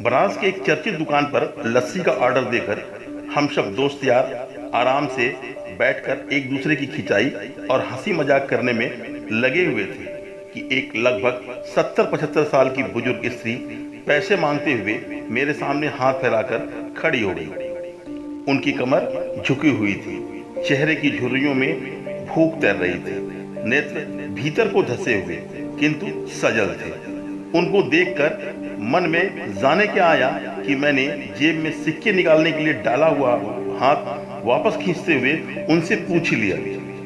बनारस के एक चर्चित दुकान पर लस्सी का ऑर्डर देकर हम सब दोस्त यार आराम से बैठकर एक दूसरे की खिंचाई और हंसी मजाक करने में लगे हुए थे कि एक लगभग 70-75 साल की बुजुर्ग स्त्री पैसे मांगते हुए मेरे सामने हाथ फैलाकर खड़ी हो गई। उनकी कमर झुकी हुई थी, चेहरे की झुर्रियों में भूख तैर रही थी, नेत्र भीतर को धंसे हुए किंतु सजल थे। उनको देखकर मन में जाने क्या आया कि मैंने जेब में सिक्के निकालने के लिए डाला हुआ हाथ वापस खींचते हुए उनसे पूछ लिया,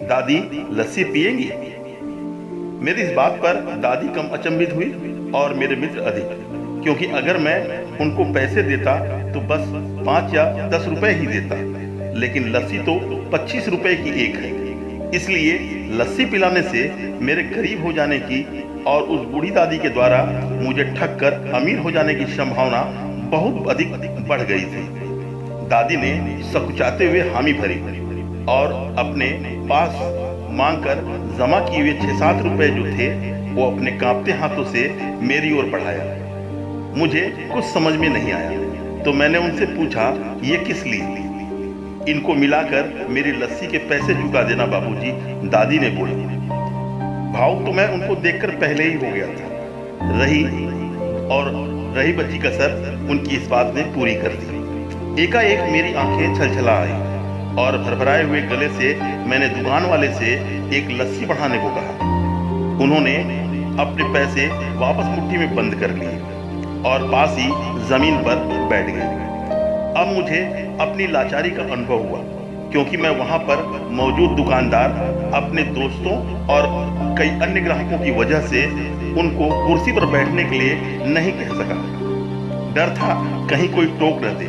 दादी लस्सी पिएंगी? मेरी इस बात पर दादी कम अचंभित हुई और मेरे मित्र अधिक, क्योंकि अगर मैं उनको पैसे देता तो बस 5 या 10 रुपए ही देता, लेकिन लस्सी तो 25 रुपए की एक है। इसलिए लस्सी पिलाने से मेरे गरीब हो जाने की और उस बूढ़ी दादी के द्वारा मुझे ठग कर अमीर हो जाने की संभावना बहुत अधिक बढ़ गई थी। दादी ने सकुचाते हुए हामी भरी और अपने पास मांगकर जमा किए हुए 6-7 रुपए जो थे वो अपने कांपते हाथों से मेरी ओर बढ़ाया। मुझे कुछ समझ में नहीं आया तो मैंने उनसे पूछा, ये किस लिए? इनको मिलाकर मेरी लस्सी के पैसे चुका देना बाबूजी, दादी ने बोला। भावुक तो मैं उनको देखकर पहले ही हो गया था। रही बची कसर उनकी इस बात ने पूरी कर दी। एकाएक मेरी आंखें छलछला आई और भरभराए हुए गले से मैंने दुकान वाले से एक लस्सी बढ़ाने को कहा। उन्होंने अपने पैसे वापस मुट्ठी में बंद कर लिए और पास ही जमीन पर बैठ गए। अब मुझे अपनी लाचारी का अनुभव हुआ, क्योंकि मैं वहां पर मौजूद दुकानदार अपने दोस्तों और कई अन्य ग्राहकों की वजह से उनको कुर्सी पर बैठने के लिए नहीं कह सका। डर था कहीं कोई टोक न दे,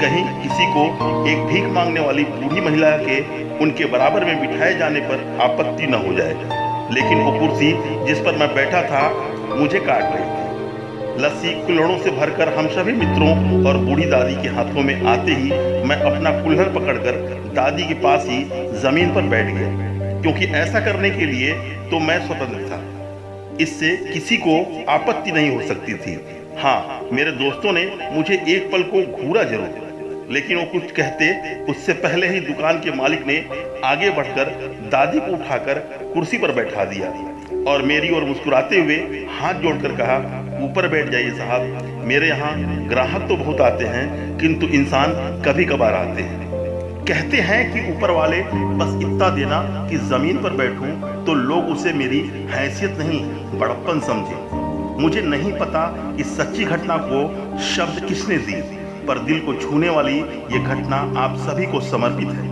कहीं किसी को एक भीख मांगने वाली बूढ़ी महिला के उनके बराबर में बिठाए जाने पर आपत्ति न हो जाए। लेकिन वो कुर्सी जिस पर मैं बैठा था मुझे काट रही थी। लस्सी कुल्हड़ों से भरकर हम सभी मित्रों और बूढ़ी दादी के हाथों में आते ही मैं अपना कुल्हड़ पकड़कर दादी के पास ही जमीन पर बैठ गया, क्योंकि ऐसा करने के लिए तो मैं स्वतंत्र था। इससे किसी को आपत्ति नहीं हो सकती थी। हाँ, मेरे दोस्तों ने मुझे एक पल को घूरा जरूर, लेकिन वो कुछ कहते उससे पहले ही दुकान के मालिक ने आगे बढ़कर दादी को उठाकर कुर्सी पर बैठा दिया और मेरी ओर मुस्कुराते हुए हाथ जोड़कर कहा, ऊपर बैठ जाइए साहब, मेरे यहाँ ग्राहक तो बहुत आते हैं किंतु इंसान कभी कभार आते हैं। कहते हैं कि ऊपर वाले बस इतना देना कि जमीन पर बैठूं तो लोग उसे मेरी हैसियत नहीं बड़प्पन समझे। मुझे नहीं पता इस सच्ची घटना को शब्द किसने दी, पर दिल को छूने वाली ये घटना आप सभी को समर्पित है।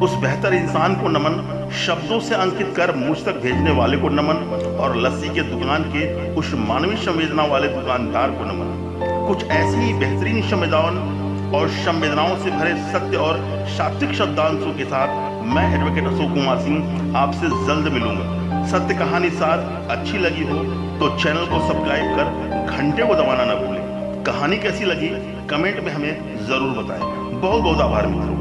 उस बेहतर इंसान को नमन, शब्दों से अंकित कर मुझ तक भेजने वाले को नमन और लस्सी के दुकान के उस मानवीय संवेदना वाले दुकानदार को नमन। कुछ ऐसी ही बेहतरीन संवेदनाओं से भरे सत्य और सात्विक शब्दांशों के साथ मैं एडवोकेट अशोक कुमार सिंह आपसे जल्द मिलूंगा। सत्य कहानी साथ अच्छी लगी हो तो चैनल को सब्सक्राइब कर घंटे को दबाना न भूलें। कहानी कैसी लगी कमेंट में हमें जरूर बताएं। बहुत बहुत आभार मित्रों।